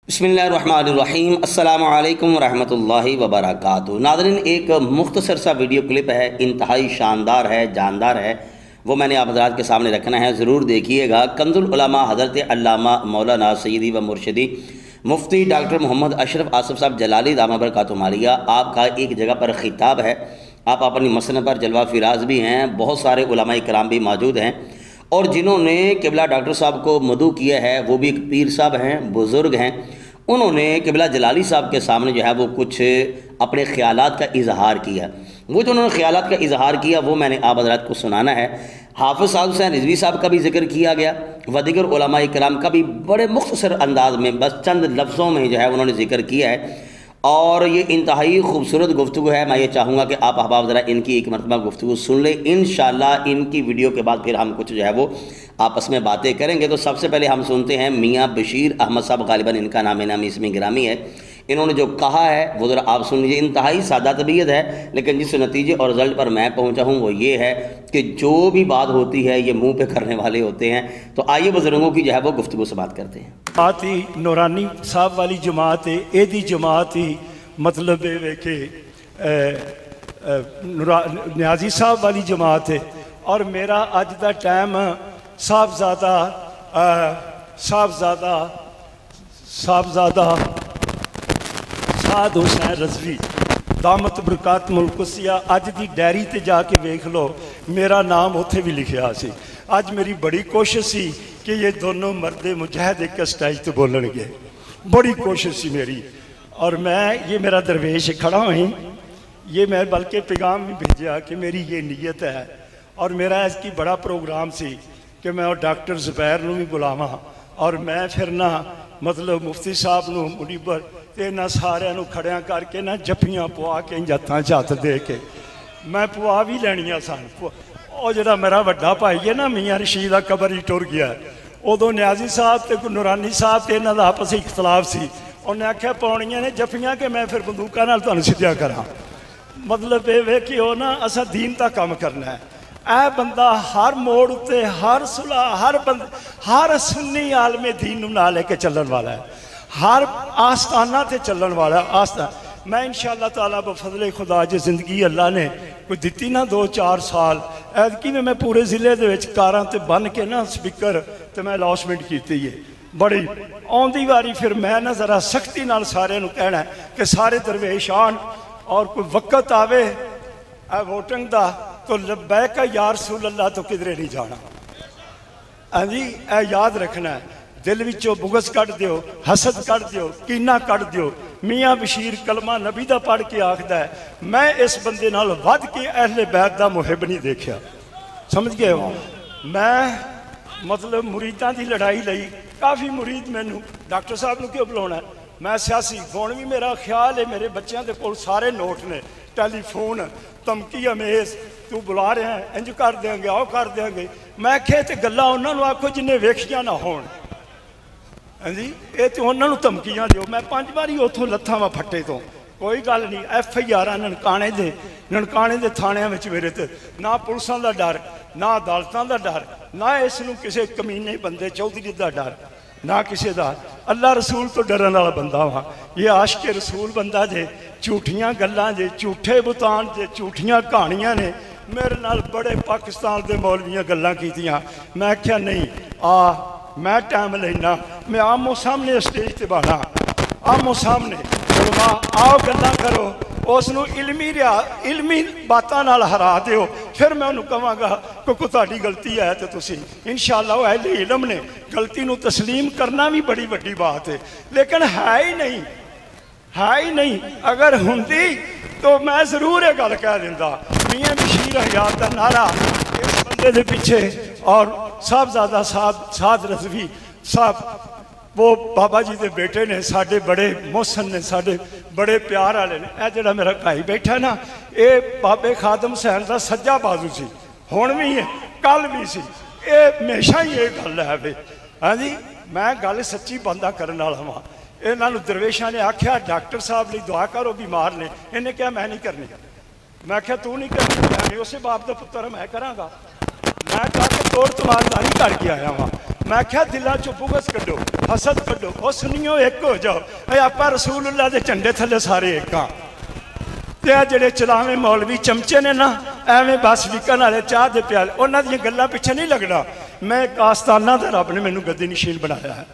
बिस्मिल्लाहिर्रहमानिर्रहीम अस्सलामु अलैकुम वरहमतुल्लाहि वबरकातुहू। नाज़रीन, एक मुख्तसर सा वीडियो क्लिप है, इंतहाई शानदार है, जानदार है, वो मैंने आप हज़रात के सामने रखना है, ज़रूर देखिएगा। कंजुल उलमा हज़रत अल्लामा मौलाना सय्यदी व मुर्शिदी मुफ्ती डॉक्टर मोहम्मद अशरफ आसिफ साहब जलाली दामा बरकातुहू मालिया आपका एक जगह पर ख़िताब है। आप अपनी मसनद पर जलवा फिराज भी हैं, बहुत सारे उलमाए किराम भी मौजूद हैं और जिन्होंने किबला डॉक्टर साहब को मदू किया है वो भी एक पीर साहब हैं, बुज़ुर्ग हैं। उन्होंने किबला जलाली साहब के सामने जो है वो कुछ अपने ख़यालात का इजहार किया। वो जो उन्होंने ख़यालात का इजहार किया वो मैंने आप हज़रात को सुनाना है। हाफ़िज़ साहब हुसैन रिज़वी साहब का भी ज़िक्र किया गया व दीगर उलमा इकराम का भी बड़े मुख्तसर अंदाज में बस चंद लफ्ज़ों में जो है उन्होंने ज़िक्र किया है और ये इंतहाई खूबसूरत गुफ्तगू है। मैं ये चाहूँगा कि आप अहबाब ज़रा इनकी एक मरतबा गुफ्तगू सुन लें। इंशाअल्लाह इनकी वीडियो के बाद फिर हम कुछ जो है वो आपस में बातें करेंगे। तो सबसे पहले हम सुनते हैं मियाँ बशीर अहमद साहब, गालिबन इनका नाम नामी इसमें गिरामी है। इन्होंने जो कहा है वो ज़रा आप सुन लीजिए। इंतहाई सादा तबीयत है, लेकिन जिस नतीजे और रिज़ल्ट पर मैं पहुँचा हूँ वो ये है कि जो भी बात होती है ये मुँह पे करने वाले होते हैं। तो आइए बुज़ुर्गों की जो है वो गुफ्तगू से बात करते हैं। जमात ही नूरानी साहब वाली जमात है, एदी जमात ही मतलब है कि न्याजी साहब वाली जमात है। और मेरा अज का टाइम साहबजादा साद हुसैन रज़वी दामत बरकत मुल्कुसिया अज की डायरी ते जाके वेख लो, मेरा नाम उत्थे भी लिखिया सी। अज मेरी बड़ी कोशिश सी कि ये दोनों मर्दे मुजाहिद एक स्टेज तो बोलणगे, बड़ी कोशिश सी मेरी। और मैं ये मेरा दरवेश खड़ा हुई, ये मैं बल्कि पैगाम भी भेजा कि मेरी ये नीयत है। और मेरा इसकी बड़ा प्रोग्राम सी कि मैं डॉक्टर ज़ुबैर नूं भी बुलावां और मैं फिर ना मतलब मुफ्ती साहब नूं मुनीबर ते इन्हां सारिआं नूं खड़ियां करके ना जफ्फियां पवा के हत्थां 'च हत्थ दे के मैं पवा भी लैणियां सन। और जिहड़ा मेरा वड्डा भाई है ना मियाँ रशीद दा कबर ही टुर गया, उदों न्याजी साहब ते नूरानी साहब ते इन्हां दा आपस में इख्तलाफ सी। उन्हें आख्या पाउणियां ने जफ्फियां कि मैं फिर बंदूकां नाल तुहानूं सिद्धिया करा। मतलब ये वे कि ना असा दीन का काम करना है। यह बंदा हर मोड़ उत्ते हर सुलह हर सुन्नी आलमे दीन नूं नाल लेके चलन वाला है, हर आस्थाना ते चलन वाला आस्था। मैं इंशाअल्लाह ताला बफज़ले खुदा जो जिंदगी अल्लाह ने कोई दिती ना 2-4 साल ऐतकी में मैं पूरे जिले दे विच कारां ते बन के ना स्पीकर ते मैं अनाउंसमेंट की है बड़ी आउंदी वारी। फिर मैं ना जरा सख्ती नाल सारे नूं कहना है कि सारे दरवेश आन और कोई वक्त आवे वोटिंग का तो लब्बैक या रसूल अल्लाह तो किधरे नहीं जाना। हाँ जी, ए याद रखना है। दिल विचों बुगस कढ़ दियो, हसद कढ़ दियो, कीना कढ़ दियो। मियाँ बशीर कलमा नबी दा पढ़ के आखदा है मैं इस बंदे नाल वध के अहले बैत दा मुहिब नहीं देखिया। समझ गए हो? मैं मतलब मुरीदां दी लड़ाई लई काफ़ी मुरीद मैनू डॉक्टर साहब नूं क्यों बुलाउणा है। मैं सियासी हुण भी मेरा ख्याल है मेरे बच्चों के कोल सारे नोट ने, टैलीफोन धमकी अमेज तू बुला रहा है इंज कर देंगे आओ कर देंगे। मैं आखे तो गल्लां उन्होंने आखो जिन्हें वेखियां ना होण। हाँ जी, ये तो उन्होंने धमकियां दिओ। मैं 5 बारी उतों लत्था वा फट्टे तो कोई गल नहीं। FIR ननकाने दे थाणियां विच मेरे ते ना पुलिसां दा डर, ना अदालतां दा डर, ना इसनूं किसी कमीने बंदे चौधरी दा डर, ना किसी का। अल्लाह रसूल तो डरन वाला बंदा वा। ये आशिक रसूल बंदा जे, झूठियां गल्लां जे, झूठे बुतान जे, झूठियां कहानियां ने। मेरे नाल बड़े पाकिस्तान के मौलवियां गल्लां कीतियां। मैं आख्या नहीं मैं टाइम लेना, मैं आमो सामने स्टेज पर बना, आमो सामने आओ गल्लां करो, उसनूं इलमी बातां नाल हरा दिओ। फिर मैं उन्होंने कहांगा क्योंकि तुहाडी गलती है तो तुसीं इंशाअल्लाह वो अहले इलम ने गलती नूं तस्लीम करना भी बड़ी वड्डी बात है। लेकिन है ही नहीं। अगर हुंदी तो मैं जरूर ये गल कह दिंदा। मियाँ बशीर हयात का नारा इस बंदे दे पीछे और साहबजादा साद रज़वी साहब वो बाबा जी के बेटे ने, साढ़े बड़े मोहसन ने, साढ़े बड़े प्यार वाले ने। यह जो मेरा भाई बैठा ना ये बाबे खादम हुसैन का सज्जा बाजू सी, हुण भी है कल भी सी, ये हमेशा ही ये गल है वे। हाँ जी, मैं गल सच्ची बंदा करने वाला वहाँ। इन्होंने दरवेशा ने आख्या डॉक्टर साहब लिए दुआ करो बीमार ने। इन्हें क्या मैं नहीं करनी। मैं आख्या तू नहीं करनी, उस बाप का पुत्र मैं कराँगा। मैं कहा कि तोड़ तमारदारी करके आया वहाँ। मैं क्या दिलों चो बुगस कड्डो, हसद कड्डो, ओ सुनियो एक हो जाओ, आप रसूलुल्लाह दे झंडे थले सारे एक हाँ। ते आ जिहड़े चलावे मौलवी चमचे ने ना, एवें बस विकन वाले चाह दे प्याले, उन्हां दी गल्लां पिछे नहीं लगना। मैं एक आस्ताना दा रब ने मैनूं गद्दी नशीन बनाया है।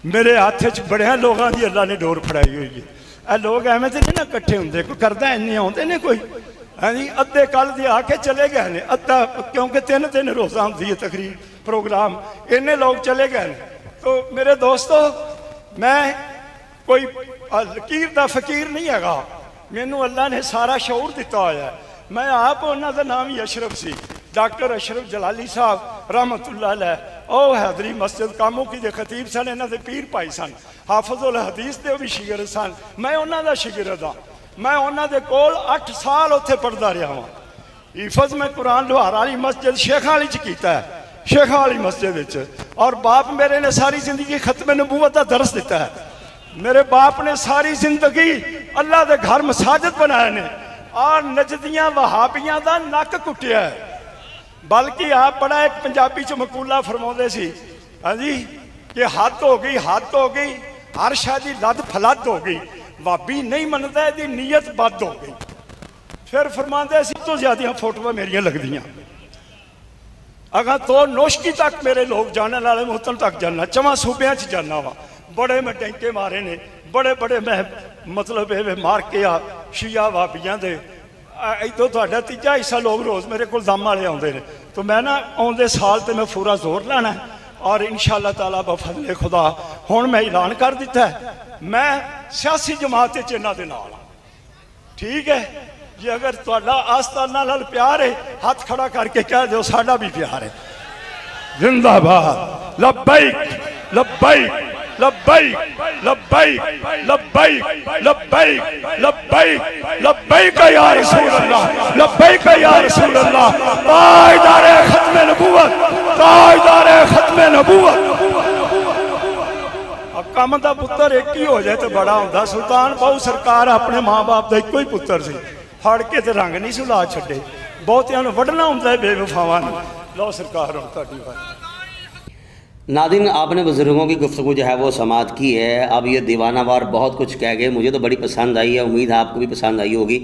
मेरे हाथ च बड़े लोगों की अल्लाह ने डोर फड़ाई हुई है। ए लोग एवें तो नहीं ना कट्ठे होंगे, कोई करदा इन्ने आउंदे ने कोई, हाँ जी, अद्धे कल दे आके चले गए ने, अद्धा क्योंकि 3 रोज़ा होंदी है तकरीर प्रोग्राम, इन्ने लोग चले गए ने। तो मेरे दोस्तों, मैं कोई लकीर दा फकीर नहीं हैगा, मैनू अल्लाह ने सारा शऊर दिता होया है। मैं आप उन्हां दा नाम ही अशरफ सी, डॉक्टर अशरफ जलाली साहब रहमतुल्लाह अलैह, ओ हैदरी मस्जिद कामोकी दे खतीब सन, इन्हां दे पीर भाई सन, हाफिजुल हदीस दे भी शिगिरद सन। मैं उन्हां दा शिगिरद हाँ। मैं उन्हां दे कोल 8 साल उत्थे पढ़दा रहा हाँ। हिफज में कुरान लोहार वाली मस्जिद शेखां वाली च कीता है, शेखां वाली मस्जिद विच। और बाप मेरे ने सारी जिंदगी खत्म नबूवत का दरस दिता है। मेरे बाप ने सारी जिंदगी अल्लाह के घर मसाजिद बनाए ने और नजदियां वहाबियां दा नक कुटिया है। बल्कि आप बड़ा एक पंजाबी च मकूला फरमाते सी, हाँ जी, कि हद हो गई, हद हो गई, हर शाह की लद फलद हो गई, भाभी नहीं मनता इसकी नीयत बद हो गई। फिर फरमाते सब तो ज्यादा फोटोआं मेरिया लगदियां, अगर तो नोशकी तक मेरे लोग जाने वाले मुतन तक जाना, 4 सूबे च जाना वा। बड़े मैं डंके मारे ने, बड़े बड़े मैं मतलब ये मार के आ शिया भाबियां दे। इधरों तुहाडा 3जा हिस्सा लोग रोज़ मेरे को दम वाले आउंदे ने। तो मैं ना आउंदे साल तो मैं पूरा जोर लाना है और इंशाअल्लाह ताला बफज़ले खुदा हुण मैं ऐलान कर दिता है, मैं सियासी जमात च इन्हां दे नाल। ठीक है जी, अगर तुहाडा आस्ताना नाल प्यार है, हाथ खड़ा करके कह दो साडा भी प्यार है। जिंदाबाद, लब्बैक लब्बैक लब्बैक लब्बैक लब्बैक लब्बैक लब्बैक लब्बैक या रसूल अल्लाह, लब्बैक या रसूल अल्लाह। ताजदार खत्म नबूवत, ताजदार खत्म नबूवत। कम दा पुत्र एक ही हो जाए तो बड़ा होंदा। सुल्तान बहु सरकार अपने माँ बाप का एको ही पुत्र सी, फड़ के तो रंग नहीं सुला छे, बहुतियां नूं वढना हुंदा है बेवफावां नूं। लो सरकार हुण तुहाडी बात। नादिन, आपने बुजुर्गों की गुफ्तगू जो है वो समाअत की है। अब ये दीवाना वार बहुत कुछ कह गए, मुझे तो बड़ी पसंद आई है, उम्मीद है आपको भी पसंद आई होगी।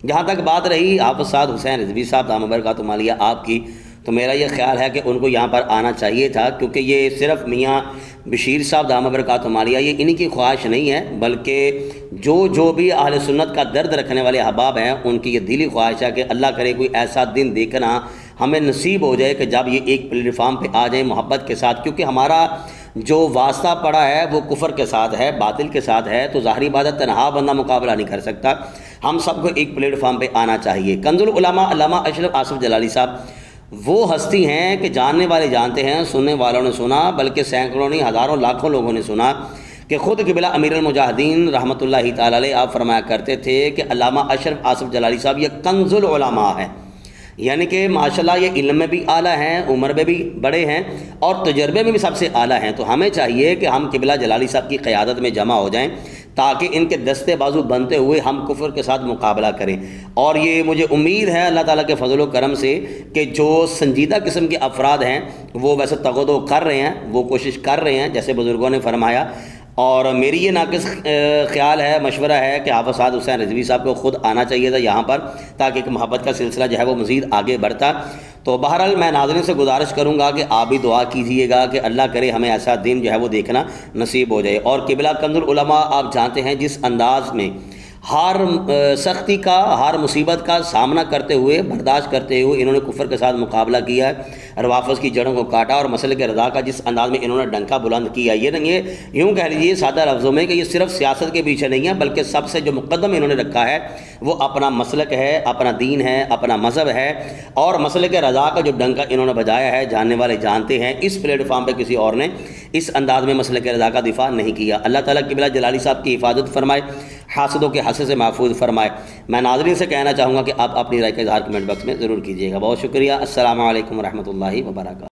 जहाँ तक बात रही हाफ़िज़ साद हुसैन रिज़वी साहब दामत बरकातुहू आलिया आपकी, तो मेरा ये ख्याल है कि उनको यहाँ पर आना चाहिए था, क्योंकि ये सिर्फ़ मियाँ बशीर साहब दामत बरकातुहू आलिया ये इन्हीं की ख्वाहिश नहीं है, बल्कि जो भी अहले सुन्नत का दर्द रखने वाले अहबाब हैं उनकी ये दिली ख्वाहिश है कि अल्लाह करे कोई ऐसा दिन देखना हमें नसीब हो जाए कि जब ये एक प्लेटफार्म पे आ जाए मोहब्बत के साथ। क्योंकि हमारा जो वास्ता पड़ा है वो कुफर के साथ है, बातिल के साथ है, तो ज़ाहिरी बात है तनहा बंदा मुकाबला नहीं कर सकता। हम सबको एक प्लेटफार्म पे आना चाहिए। कंजुल उलमा अल्लामा अशरफ आसिफ जलाली साहब वो हस्ती हैं कि जानने वाले जानते हैं, सुनने वालों ने सुना, बल्कि सैकड़ों नहीं हज़ारों लाखों लोगों ने सुना कि ख़ुद क़िबला अमीरुल मुजाहिदीन रहमतुल्लाहि तआला अलैह आप फरमाया करते थे कि अल्लामा अशरफ आसिफ जलाली साहब ये कंजुल उलमा है, यानी कि माशाल्लाह ये इल्म में भी आला हैं, उम्र में भी बड़े हैं और तजर्बे में भी सबसे आला हैं। तो हमें चाहिए कि हम क़िबला जलाली साहब की क़यादत में जमा हो जाएं ताकि इनके दस्ते बाजू बनते हुए हम कुफर के साथ मुकाबला करें। और ये मुझे उम्मीद है अल्लाह ताला के फजल करम से कि जो संजीदा किस्म के अफराद हैं वो वैसे तगदो कर रहे हैं, वो कोशिश कर रहे हैं जैसे बुज़ुर्गों ने फरमाया। और मेरी ये नाक़िस ख्याल है, मशवरा है कि हाफ़िज़ साद हुसैन रिज़वी साहब को ख़ुद आना चाहिए था यहाँ पर, ताकि एक मोहब्बत का सिलसिला जो है वो मज़ीद आगे बढ़ता। तो बहरहाल मैं नाज़रीन से गुजारिश करूँगा कि आप भी दुआ कीजिएगा कि अल्लाह करे हमें ऐसा दिन जो है वो देखना नसीब हो जाए। और क़िबला कंजुल उलमा आप जानते हैं जिस अंदाज़ में हर सख्ती का, हर मुसीबत का सामना करते हुए, बर्दाश्त करते हुए इन्होंने कुफर के साथ मुकाबला किया है, रवाफ़िज़ की जड़ों को काटा और मसले के रज़ा का जिस अंदाज़ में इन्होंने डंका बुलंद किया, ये यूँ कह लीजिए सादा लफ्ज़ों में कि ये सिर्फ सियासत के पीछे नहीं है, बल्कि सबसे जो मुक़द्दम इन्होंने रखा है वो अपना मसलक है, अपना दीन है, अपना मज़हब है। और मसले के रज़ा का जो डंका इन्होंने बजाया है जानने वाले जानते हैं, इस प्लेटफार्म पर किसी और ने इस अंदाज़ में मसले के रज़ा का दिफा नहीं किया। अल्लाह ताला क़िबला जलाली साहब की हिफाजत फरमाए, हासदों के हंसे से महफूज फरमाए। मैं नाज़रीन से कहना चाहूँगा कि आप अपनी राय का इज़हार कमेंट बॉक्स में ज़रूर कीजिएगा। बहुत शुक्रिया। अस्सलामु अलैकुम रहमतुल्लाहि व बरकातहू।